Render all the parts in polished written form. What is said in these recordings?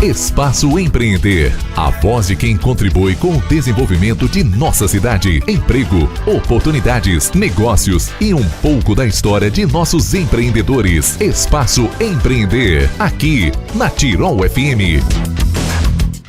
Espaço Empreender, a voz de quem contribui com o desenvolvimento de nossa cidade, emprego, oportunidades, negócios e um pouco da história de nossos empreendedores. Espaço Empreender, aqui na Tirol FM.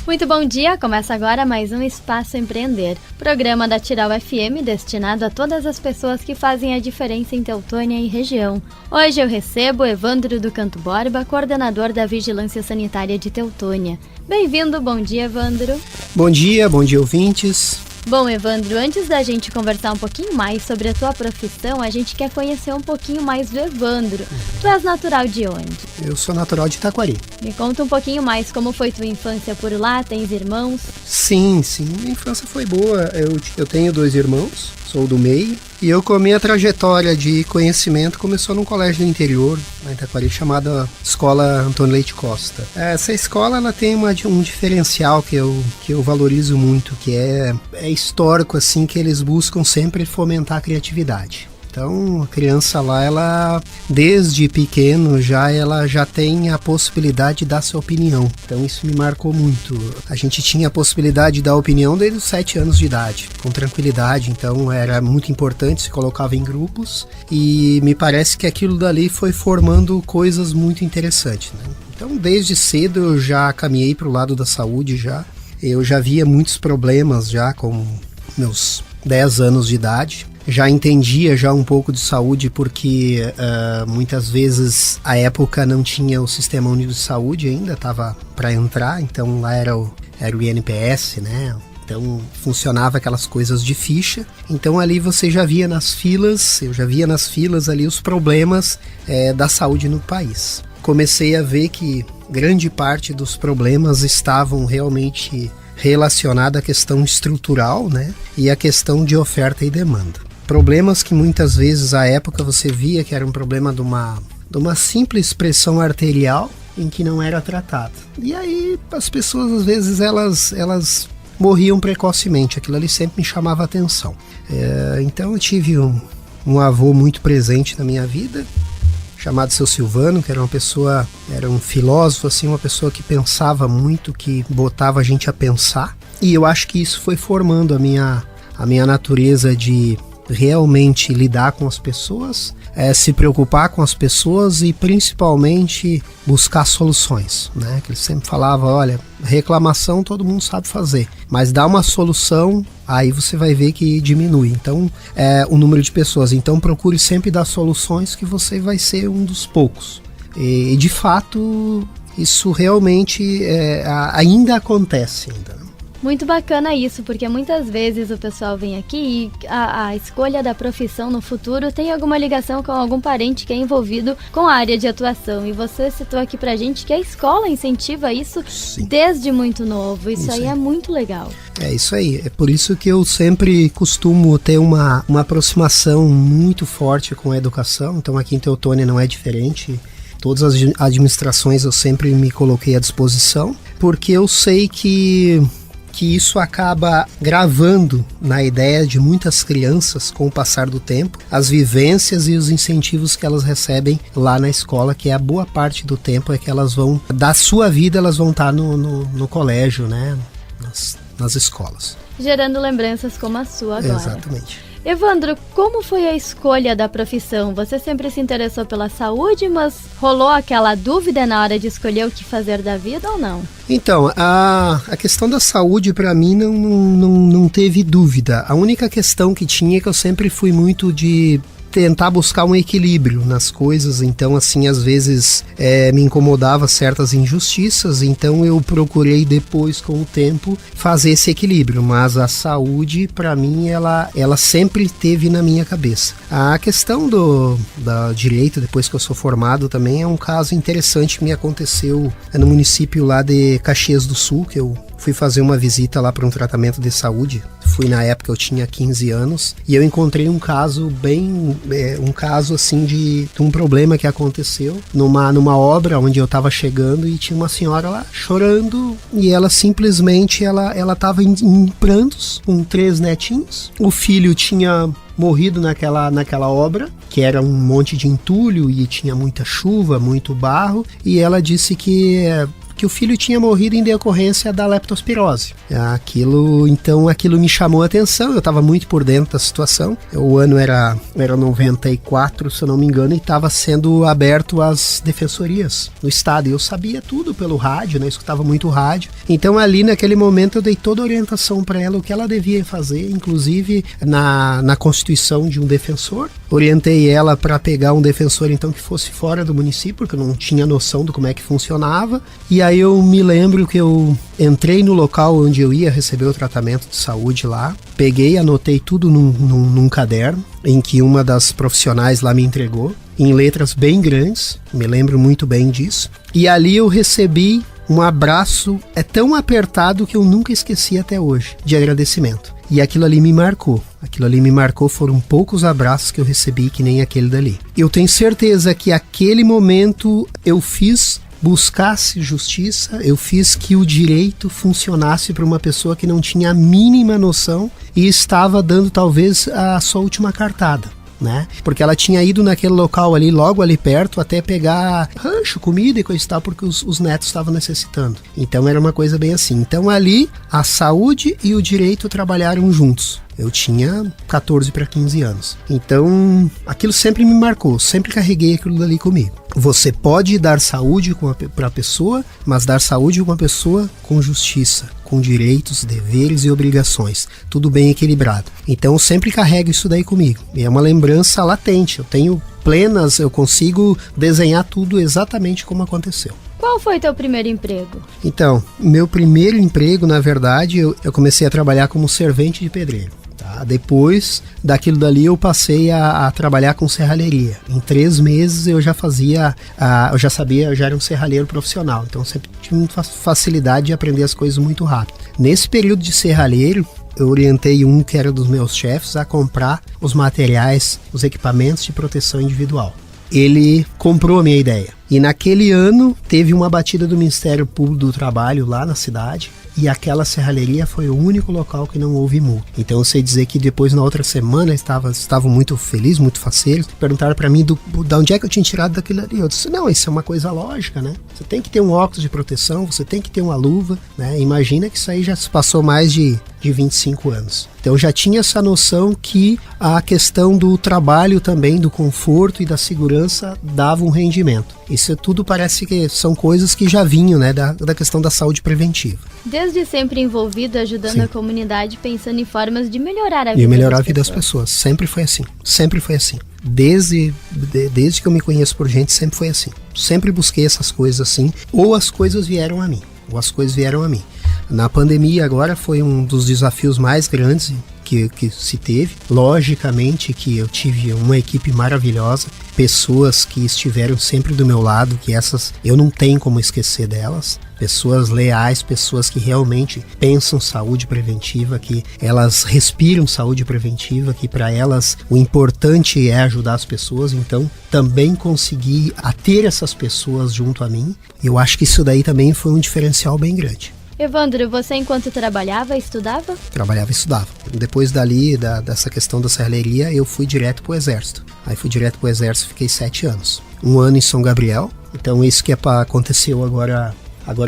Muito bom dia, começa agora mais um Espaço Empreender, programa da Tirol FM destinado a todas as pessoas que fazem a diferença em Teutônia e região. Hoje eu recebo Evandro do Canto Borba, coordenador da Vigilância Sanitária de Teutônia. Bem-vindo, bom dia, Evandro. Bom dia ouvintes. Bom, Evandro, antes da gente conversar um pouquinho mais sobre a tua profissão, a gente quer conhecer um pouquinho mais do Evandro. Tu és natural de onde? Eu sou natural de Taquari. Me conta um pouquinho mais como foi tua infância por lá, tens irmãos? Sim, minha infância foi boa. Eu tenho 2 irmãos, sou do meio, e a minha trajetória de conhecimento começou num colégio do interior, lá em Taquari, chamada Escola Antônio Leite Costa. Essa escola ela tem um diferencial que eu valorizo muito, que é histórico, assim, que eles buscam sempre fomentar a criatividade. Então, a criança lá, ela, desde pequeno, ela já tem a possibilidade de dar sua opinião. Então, isso me marcou muito. A gente tinha a possibilidade de dar opinião desde os 7 anos de idade, com tranquilidade. Então, era muito importante, se colocava em grupos. E me parece que aquilo dali foi formando coisas muito interessantes, né? Então, desde cedo, eu já caminhei para o lado da saúde, já. Eu já via muitos problemas, já com meus 10 anos de idade. Já entendia já um pouco de saúde porque muitas vezes a época não tinha o Sistema Único de Saúde ainda, estava para entrar, então lá era o INPS, né? Então funcionava aquelas coisas de ficha, então ali você já via nas filas, eu já via nas filas ali os problemas da saúde no país. Comecei a ver que grande parte dos problemas estavam realmente relacionados à questão estrutural, né? E à questão de oferta e demanda. Problemas que muitas vezes à época você via que era um problema de uma simples pressão arterial em que não era tratado. E aí as pessoas às vezes elas morriam precocemente, aquilo ali sempre me chamava a atenção. Então eu tive um avô muito presente na minha vida, chamado Seu Silvano, que era um filósofo, assim, uma pessoa que pensava muito, que botava a gente a pensar. E eu acho que isso foi formando a minha natureza de realmente lidar com as pessoas, se preocupar com as pessoas e principalmente buscar soluções, né? Que ele sempre falava, olha, reclamação todo mundo sabe fazer, mas dá uma solução, aí você vai ver que diminui. Então, o número de pessoas. Então, procure sempre dar soluções que você vai ser um dos poucos. E de fato, isso realmente ainda acontece ainda. Muito bacana isso, porque muitas vezes o pessoal vem aqui e a escolha da profissão no futuro tem alguma ligação com algum parente que é envolvido com a área de atuação. E você citou aqui pra gente que a escola incentiva isso. Sim. Desde muito novo. Isso aí é muito legal. É isso aí. É por isso que eu sempre costumo ter uma aproximação muito forte com a educação. Então aqui em Teutônia não é diferente. Todas as administrações eu sempre me coloquei à disposição, porque eu sei que isso acaba gravando na ideia de muitas crianças com o passar do tempo, as vivências e os incentivos que elas recebem lá na escola, que é a boa parte do tempo que elas vão, da sua vida, elas vão estar no colégio, né, nas escolas. Gerando lembranças como a sua agora. Exatamente. Evandro, como foi a escolha da profissão? Você sempre se interessou pela saúde, mas rolou aquela dúvida na hora de escolher o que fazer da vida ou não? Então, a questão da saúde para mim não teve dúvida. A única questão que tinha é que eu sempre fui muito de tentar buscar um equilíbrio nas coisas, então assim, às vezes me incomodava certas injustiças, então eu procurei depois, com o tempo, fazer esse equilíbrio, mas a saúde, para mim, ela sempre teve na minha cabeça. A questão da direito, depois que eu sou formado, também é um caso interessante que me aconteceu no município lá de Caxias do Sul, que eu fui fazer uma visita lá para um tratamento de saúde. Fui na época, eu tinha 15 anos, e eu encontrei um caso assim de um problema que aconteceu numa obra onde eu estava chegando, e tinha uma senhora lá chorando, e ela simplesmente ela estava em prantos com 3 netinhos. O filho tinha morrido naquela obra, que era um monte de entulho e tinha muita chuva, muito barro, e ela disse que que o filho tinha morrido em decorrência da leptospirose. Aquilo me chamou a atenção, eu estava muito por dentro da situação. O ano era 94, se eu não me engano, e estava sendo aberto as defensorias no estado. E eu sabia tudo pelo rádio, né? Escutava muito rádio. Então ali naquele momento eu dei toda a orientação para ela, o que ela devia fazer, inclusive na constituição de um defensor. Orientei ela para pegar um defensor então que fosse fora do município, porque eu não tinha noção do como é que funcionava. E aí eu me lembro que eu entrei no local onde eu ia receber o tratamento de saúde lá, peguei, anotei tudo num caderno, em que uma das profissionais lá me entregou, em letras bem grandes, me lembro muito bem disso. E ali eu recebi um abraço tão apertado que eu nunca esqueci até hoje, de agradecimento. E aquilo ali me marcou. Foram poucos abraços que eu recebi que nem aquele dali. Eu tenho certeza que aquele momento eu buscasse justiça, eu fiz que o direito funcionasse para uma pessoa que não tinha a mínima noção e estava dando talvez a sua última cartada, né? Porque ela tinha ido naquele local ali, logo ali perto, até pegar rancho, comida e coisa e tal, porque os netos estavam necessitando. Então era uma coisa bem assim. Então ali, a saúde e o direito trabalharam juntos. Eu tinha 14 para 15 anos. Então, aquilo sempre me marcou, sempre carreguei aquilo dali comigo. Você pode dar saúde para a pessoa, mas dar saúde a uma pessoa com justiça, com direitos, deveres e obrigações. Tudo bem equilibrado. Então, eu sempre carrego isso daí comigo. E é uma lembrança latente. Eu tenho eu consigo desenhar tudo exatamente como aconteceu. Qual foi teu primeiro emprego? Então, meu primeiro emprego, na verdade, eu comecei a trabalhar como servente de pedreiro. Depois daquilo dali eu passei a trabalhar com serralheria. Em 3 meses eu já eu já era um serralheiro profissional, então sempre tive muita facilidade de aprender as coisas muito rápido. Nesse período de serralheiro, eu orientei um que era dos meus chefes a comprar os materiais, os equipamentos de proteção individual. Ele comprou a minha ideia. E naquele ano teve uma batida do Ministério Público do Trabalho lá na cidade, e aquela serralheria foi o único local que não houve multa. Então eu sei dizer que depois, na outra semana, estavam muito felizes, muito faceiros, perguntaram para mim de onde é que eu tinha tirado daquilo ali. Eu disse, não, isso é uma coisa lógica, né? Você tem que ter um óculos de proteção, você tem que ter uma luva, né? Imagina que isso aí já se passou mais de 25 anos. Então eu já tinha essa noção que a questão do trabalho também, do conforto e da segurança dava um rendimento. Isso tudo parece que são coisas que já vinham, né, da questão da saúde preventiva. Desde sempre envolvido, ajudando Sim. a comunidade, pensando em formas de melhorar a vida das pessoas. E melhorar a vida das pessoas. Sempre foi assim. Sempre foi assim. Desde que eu me conheço por gente, sempre foi assim. Sempre busquei essas coisas assim, ou as coisas vieram a mim. Na pandemia agora foi um dos desafios mais grandes que se teve. Logicamente que eu tive uma equipe maravilhosa, pessoas que estiveram sempre do meu lado, que essas eu não tenho como esquecer delas. Pessoas leais, pessoas que realmente pensam saúde preventiva, que elas respiram saúde preventiva, que para elas o importante é ajudar as pessoas. Então também consegui ter essas pessoas junto a mim. Eu acho que isso daí também foi um diferencial bem grande. Evandro, você enquanto trabalhava, estudava? Trabalhava e estudava. Depois dessa questão da serralheria, eu fui direto pro Exército. Aí fui direto pro Exército, fiquei 7 anos. 1 ano em São Gabriel. Então isso que aconteceu agora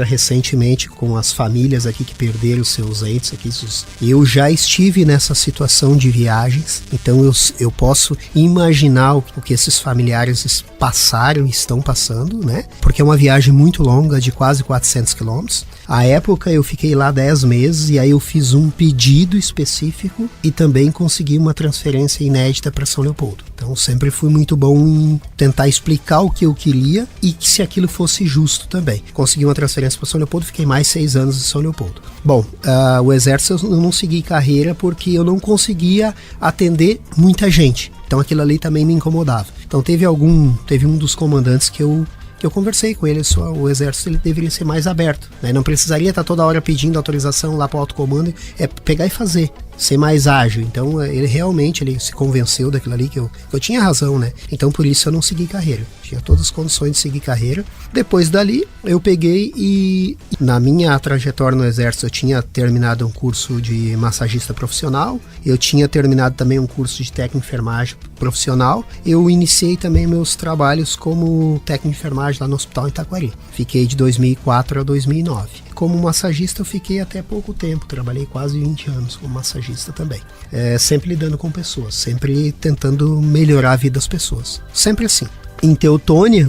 recentemente com as famílias aqui que perderam seus entes aqui. Eu já estive nessa situação de viagens, então eu posso imaginar o que esses familiares passaram e estão passando, né? Porque é uma viagem muito longa, de quase 400 quilômetros. À época eu fiquei lá 10 meses e aí eu fiz um pedido específico e também consegui uma transferência inédita para São Leopoldo. Então sempre fui muito bom em tentar explicar o que eu queria e que se aquilo fosse justo também. Consegui uma transferência para São Leopoldo, fiquei mais 6 anos em São Leopoldo. Bom, o Exército eu não segui carreira porque eu não conseguia atender muita gente. Então aquilo ali também me incomodava. Então teve um dos comandantes que eu conversei com ele, o Exército ele deveria ser mais aberto, né? Não precisaria estar toda hora pedindo autorização lá para o alto comando, é pegar e fazer, ser mais ágil. Então ele realmente se convenceu daquilo ali, que eu tinha razão, né? Então por isso eu não segui carreira. Tinha todas as condições de seguir carreira. Depois dali eu peguei e na minha trajetória no Exército eu tinha terminado um curso de massagista profissional, eu tinha terminado também um curso de técnico de enfermagem profissional. Eu iniciei também meus trabalhos como técnico de enfermagem lá no Hospital Itaquari. Fiquei de 2004 a 2009. Como massagista eu fiquei até pouco tempo, trabalhei quase 20 anos como massagista também. Sempre lidando com pessoas, sempre tentando melhorar a vida das pessoas. Sempre assim. Em Teutônia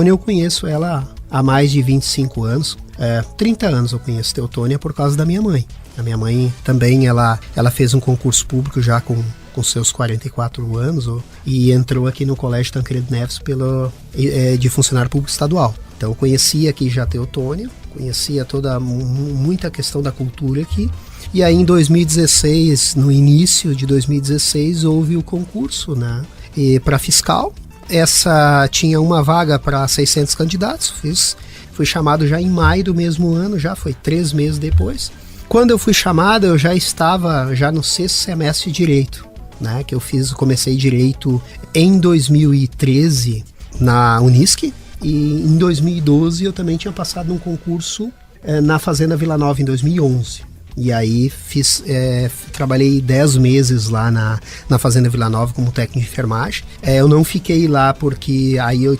eu conheço ela há mais de 25 anos. 30 anos eu conheço Teutônia por causa da minha mãe. A minha mãe também, ela fez um concurso público já com seus 44 anos e entrou aqui no Colégio Tancredo Neves de funcionário público estadual. Então eu conhecia aqui já Teutônia, conhecia muita questão da cultura aqui. E aí em 2016, no início de 2016, houve o concurso, né, para fiscal. Essa tinha uma vaga para 600 candidatos, fui chamado já em maio do mesmo ano, já foi 3 meses depois. Quando eu fui chamado, eu já estava no 6º semestre de Direito, né, que comecei Direito em 2013 na Unisc, e em 2012 eu também tinha passado num concurso na Fazenda Vila Nova em 2011. E aí trabalhei 10 meses lá na Fazenda Vila Nova como técnico de enfermagem. Eu não fiquei lá porque aí eu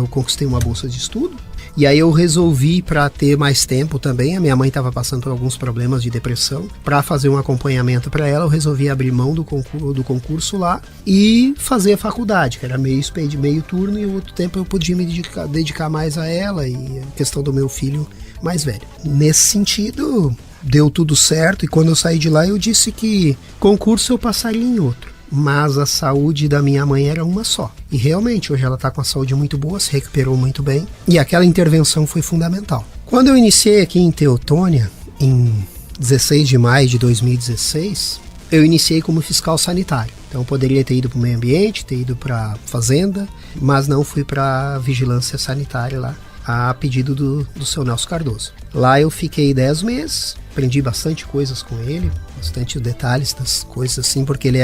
conquistei uma bolsa de estudo. E aí eu resolvi, para ter mais tempo também, a minha mãe estava passando por alguns problemas de depressão, para fazer um acompanhamento para ela, eu resolvi abrir mão do concurso lá e fazer a faculdade, que era meio turno, e o outro tempo eu podia me dedicar mais a ela e a questão do meu filho mais velho. Nesse sentido, deu tudo certo, e quando eu saí de lá eu disse que concurso eu passaria em outro. Mas a saúde da minha mãe era uma só. E realmente, hoje ela está com a saúde muito boa, se recuperou muito bem. E aquela intervenção foi fundamental. Quando eu iniciei aqui em Teutônia, em 16 de maio de 2016, eu iniciei como fiscal sanitário. Então eu poderia ter ido para o meio ambiente, ter ido para a fazenda, mas não fui para a vigilância sanitária lá, a pedido do seu Nelson Cardoso. Lá eu fiquei 10 meses, aprendi bastante coisas com ele, bastante detalhes das coisas assim, porque ele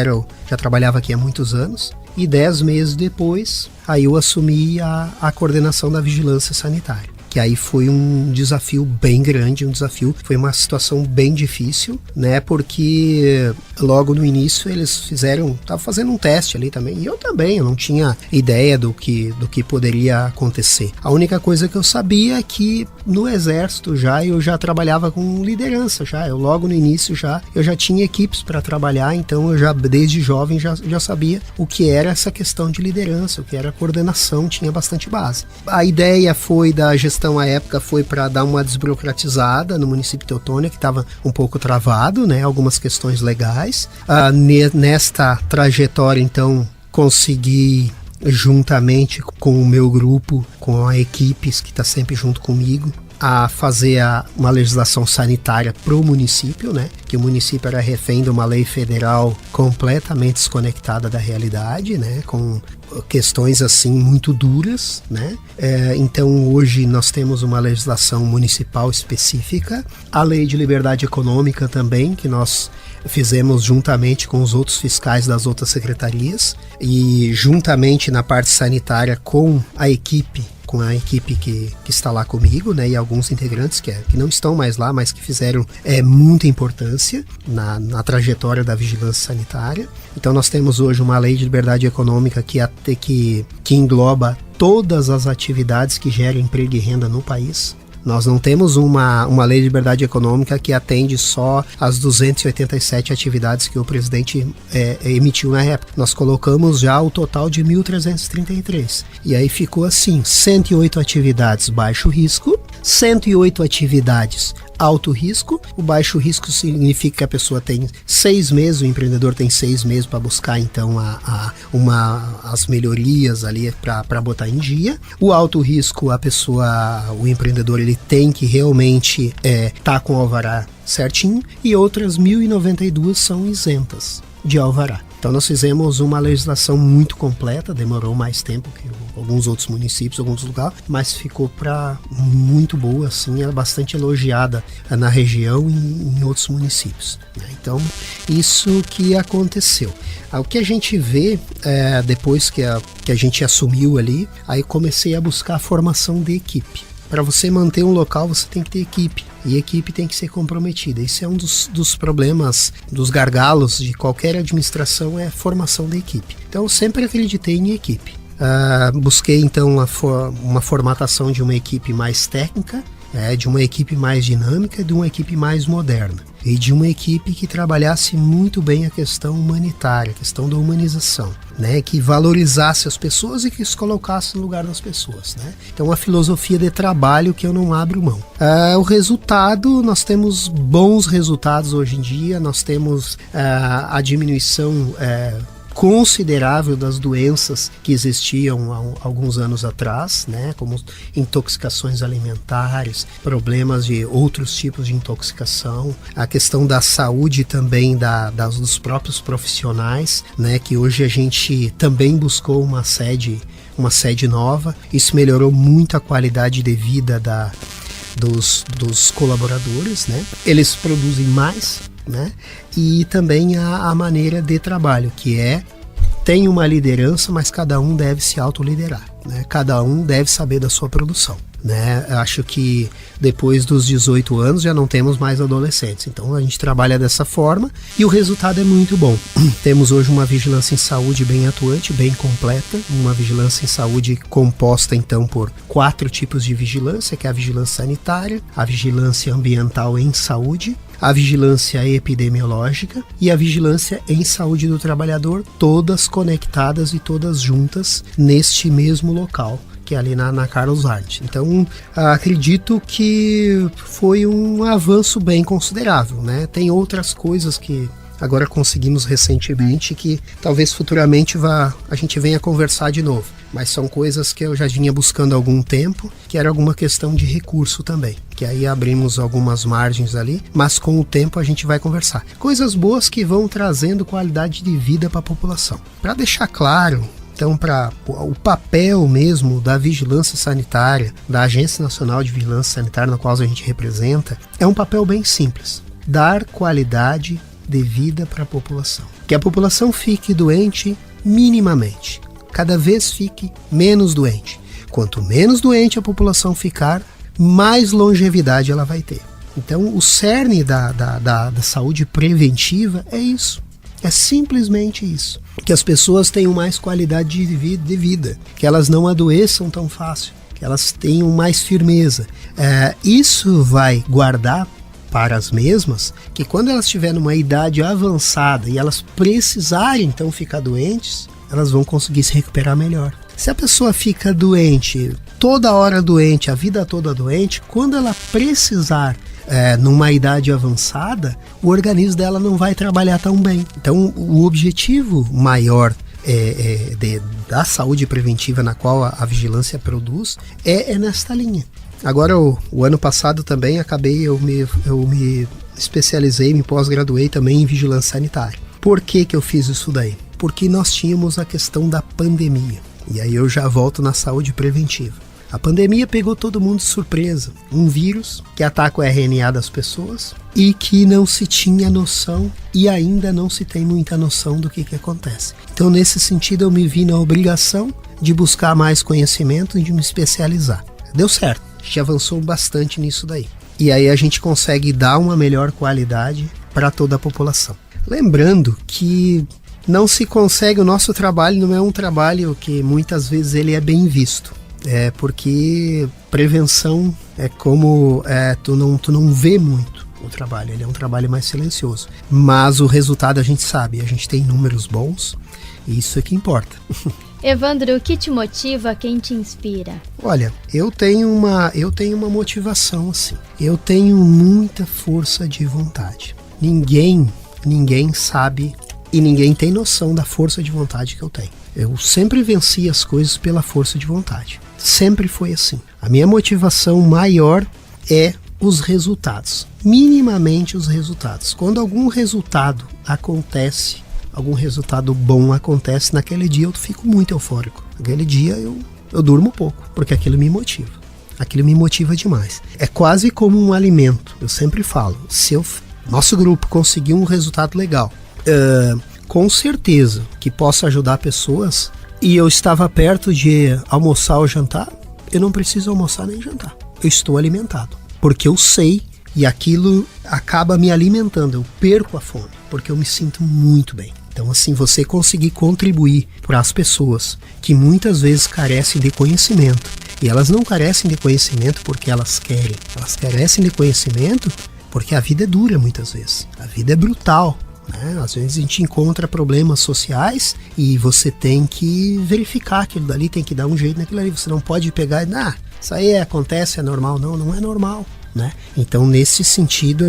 já trabalhava aqui há muitos anos. E 10 meses depois, aí eu assumi a coordenação da vigilância sanitária. Que aí foi um desafio bem grande, foi uma situação bem difícil, né, porque logo no início eles estavam fazendo um teste ali também, e eu não tinha ideia do que poderia acontecer. A única coisa que eu sabia é que no Exército eu já trabalhava com liderança, eu logo no início eu já tinha equipes para trabalhar, então eu já desde jovem já sabia o que era essa questão de liderança, o que era coordenação, tinha bastante base. A ideia foi da gestão à época foi para dar uma desburocratizada no município de Teutônia, que estava um pouco travado, né, algumas questões legais. Nesta trajetória, então, consegui, juntamente com o meu grupo, com a equipe que está sempre junto comigo, a fazer uma legislação sanitária para o município, né? Que o município era refém de uma lei federal completamente desconectada da realidade, né? Com questões assim muito duras, né? Então hoje nós temos uma legislação municipal específica, a lei de liberdade econômica também, que nós fizemos juntamente com os outros fiscais das outras secretarias e juntamente na parte sanitária com a equipe que está lá comigo, né, e alguns integrantes que não estão mais lá, mas que fizeram muita importância na trajetória da vigilância sanitária. Então nós temos hoje uma lei de liberdade econômica que engloba todas as atividades que geram emprego e renda no país. Nós não temos uma lei de liberdade econômica que atende só as 287 atividades que o presidente emitiu na época. Nós colocamos já o total de 1.333. E aí ficou assim, 108 atividades baixo risco, 108 atividades alto risco. O baixo risco significa que a pessoa tem 6 meses, o empreendedor tem 6 meses para buscar então as melhorias ali para botar em dia. O alto risco, o empreendedor ele tem que realmente tá com o alvará certinho, e outras 1.092 são isentas de alvará. Então nós fizemos uma legislação muito completa, demorou mais tempo que alguns outros municípios, alguns lugares, mas ficou muito boa, assim, é bastante elogiada na região e em outros municípios. Então, isso que aconteceu. O que a gente vê, depois que a gente assumiu ali, aí comecei a buscar a formação de equipe. Para você manter um local, você tem que ter equipe. E a equipe tem que ser comprometida. Isso é um dos problemas, dos gargalos de qualquer administração, é a formação da equipe. Então, eu sempre acreditei em equipe. Busquei, então, uma formatação de uma equipe mais técnica, de uma equipe mais dinâmica, de uma equipe mais moderna. E de uma equipe que trabalhasse muito bem a questão humanitária, a questão da humanização, né? Que valorizasse as pessoas e que se colocasse no lugar das pessoas, né? Então, a filosofia de trabalho que eu não abro mão. O resultado, nós temos bons resultados hoje em dia, nós temos a diminuição considerável das doenças que existiam há alguns anos atrás, né, como intoxicações alimentares, problemas de outros tipos de intoxicação, a questão da saúde também dos próprios profissionais, né, que hoje a gente também buscou uma sede nova. Isso melhorou muito a qualidade de vida dos colaboradores, né? Eles produzem mais, né? E também a maneira de trabalho, que tem uma liderança, mas cada um deve se autoliderar, né? Cada um deve saber da sua produção, né? Acho que depois dos 18 anos já não temos mais adolescentes, então a gente trabalha dessa forma e o resultado é muito bom. Temos hoje uma vigilância em saúde bem atuante, bem completa, uma vigilância em saúde composta então por 4 tipos de vigilância, que é a vigilância sanitária, a vigilância ambiental em saúde, a vigilância epidemiológica e a vigilância em saúde do trabalhador, todas conectadas e todas juntas neste mesmo local, que é ali na Carlos Arndt. Então, acredito que foi um avanço bem considerável, né? Tem outras coisas que agora conseguimos recentemente que talvez futuramente a gente venha conversar de novo, mas são coisas que eu já vinha buscando há algum tempo, que era alguma questão de recurso também, que aí abrimos algumas margens ali, mas com o tempo a gente vai conversar. Coisas boas que vão trazendo qualidade de vida para a população. Para deixar claro, então, para o papel mesmo da vigilância sanitária, da Agência Nacional de Vigilância Sanitária, na qual a gente representa, é um papel bem simples: dar qualidade de vida para a população. Que a população fique doente minimamente, cada vez fique menos doente. Quanto menos doente a população ficar, mais longevidade ela vai ter. Então, o cerne da saúde preventiva é isso. É simplesmente isso. Que as pessoas tenham mais qualidade de vida, que elas não adoeçam tão fácil, que elas tenham mais firmeza. Isso vai guardar para as mesmas, que quando elas estiverem numa idade avançada e elas precisarem então ficar doentes, elas vão conseguir se recuperar melhor. Se a pessoa fica doente, toda hora doente, a vida toda doente, quando ela precisar numa idade avançada, o organismo dela não vai trabalhar tão bem. Então, o objetivo maior da saúde preventiva na qual a vigilância produz é nesta linha. Agora, o ano passado também eu me especializei, me pós-graduei também em vigilância sanitária. Por que eu fiz isso daí? Porque nós tínhamos a questão da pandemia. E aí eu já volto na saúde preventiva. A pandemia pegou todo mundo de surpresa. Um vírus que ataca o RNA das pessoas e que não se tinha noção e ainda não se tem muita noção do que acontece. Então, nesse sentido, eu me vi na obrigação de buscar mais conhecimento e de me especializar. Deu certo, a gente avançou bastante nisso daí. E aí a gente consegue dar uma melhor qualidade para toda a população. Lembrando que não se consegue, o nosso trabalho não é um trabalho que muitas vezes ele é bem visto. Porque prevenção é como tu não vê muito o trabalho, ele é um trabalho mais silencioso. Mas o resultado a gente sabe, a gente tem números bons e isso é que importa. Evandro, o que te motiva, quem te inspira? Olha, eu tenho uma motivação assim, eu tenho muita força de vontade. Ninguém sabe e ninguém tem noção da força de vontade que eu tenho. Eu sempre venci as coisas pela força de vontade. Sempre foi assim. A minha motivação maior é os resultados. Minimamente os resultados. Quando algum resultado acontece, algum resultado bom acontece, naquele dia eu fico muito eufórico. Naquele dia eu durmo pouco, porque aquilo me motiva. Aquilo me motiva demais. É quase como um alimento. Eu sempre falo, se nosso grupo conseguir um resultado legal, com certeza que possa ajudar pessoas, e eu estava perto de almoçar ou jantar, eu não preciso almoçar nem jantar. Eu estou alimentado, porque eu sei, e aquilo acaba me alimentando. Eu perco a fome, porque eu me sinto muito bem. Então, assim, você conseguir contribuir para as pessoas que muitas vezes carecem de conhecimento, e elas não carecem de conhecimento porque elas querem, elas carecem de conhecimento porque a vida é dura muitas vezes, a vida é brutal, né? Às vezes a gente encontra problemas sociais e você tem que verificar aquilo dali, tem que dar um jeito naquilo ali, você não pode pegar e isso aí acontece, é normal. Não é normal, né? Então, nesse sentido,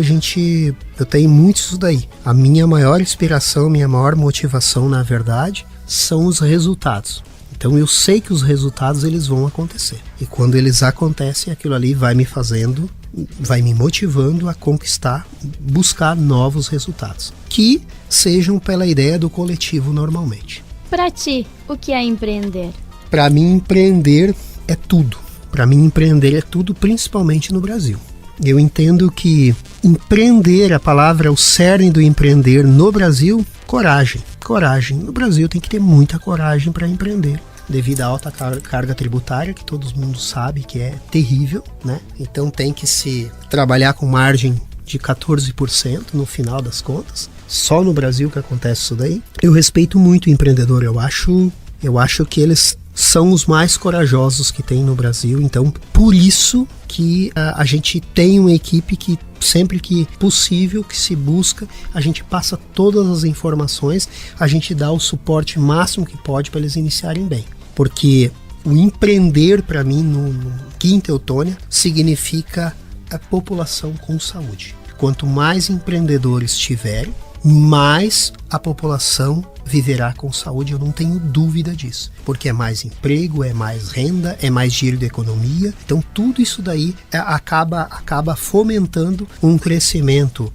eu tenho muito isso daí. A minha maior inspiração, minha maior motivação, na verdade, são os resultados. Então eu sei que os resultados eles vão acontecer. E quando eles acontecem, aquilo ali vai me motivando a conquistar, buscar novos resultados. Que sejam pela ideia do coletivo normalmente. Para ti, o que é empreender? Para mim, empreender é tudo. Para mim, empreender é tudo, principalmente no Brasil. Eu entendo que empreender, a palavra, o cerne do empreender no Brasil, coragem. Coragem. No Brasil tem que ter muita coragem para empreender, devido à alta carga tributária, que todo mundo sabe que é terrível, né? Então tem que se trabalhar com margem de 14% no final das contas. Só no Brasil que acontece isso daí. Eu respeito muito o empreendedor. Eu acho que eles são os mais corajosos que tem no Brasil. Então, por isso que a gente tem uma equipe que sempre que possível, que se busca, a gente passa todas as informações, a gente dá o suporte máximo que pode para eles iniciarem bem. Porque o empreender, para mim, no Quinta Teutônia, significa a população com saúde. Quanto mais empreendedores tiverem, mais a população viverá com saúde, eu não tenho dúvida disso. Porque é mais emprego, é mais renda, é mais dinheiro da economia. Então tudo isso daí acaba fomentando um crescimento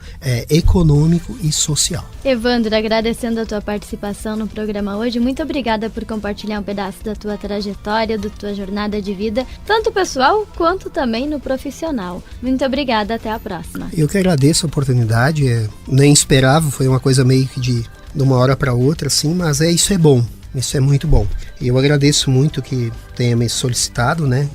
econômico e social. Evandro, agradecendo a tua participação no programa hoje, muito obrigada por compartilhar um pedaço da tua trajetória, da tua jornada de vida, tanto pessoal quanto também no profissional. Muito obrigada, até a próxima. Eu que agradeço a oportunidade, nem esperava, foi uma coisa meio que de uma hora para outra, assim, mas isso é bom, isso é muito bom. E eu agradeço muito que tenha me solicitado, né?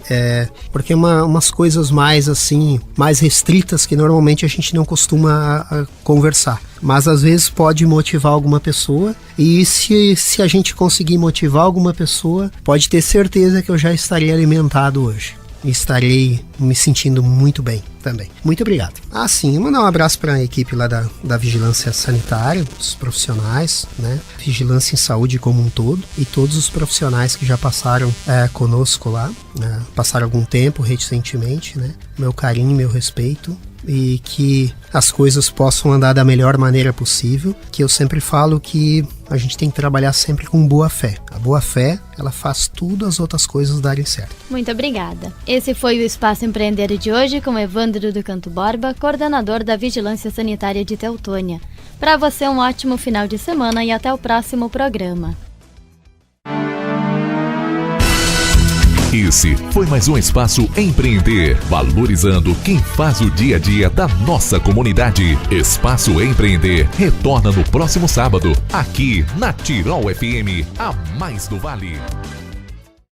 Porque umas coisas mais assim, mais restritas que normalmente a gente não costuma conversar. Mas às vezes pode motivar alguma pessoa, e se a gente conseguir motivar alguma pessoa, pode ter certeza que eu já estarei alimentado hoje. E estarei me sentindo muito bem também. Muito obrigado. Sim, mandar um abraço para a equipe lá da Vigilância Sanitária, os profissionais, né? Vigilância em Saúde como um todo, e todos os profissionais que já passaram conosco lá, passaram algum tempo recentemente, né? Meu carinho, meu respeito, e que as coisas possam andar da melhor maneira possível, que eu sempre falo que a gente tem que trabalhar sempre com boa fé. A boa fé, ela faz tudo as outras coisas darem certo. Muito obrigada. Esse foi o Espaço Empreender de hoje com Evandro do Canto Borba, coordenador da Vigilância Sanitária de Teutônia. Para você, um ótimo final de semana e até o próximo programa. Esse foi mais um Espaço Empreender, valorizando quem faz o dia a dia da nossa comunidade. Espaço Empreender retorna no próximo sábado, aqui na Tirol FM, a mais do Vale.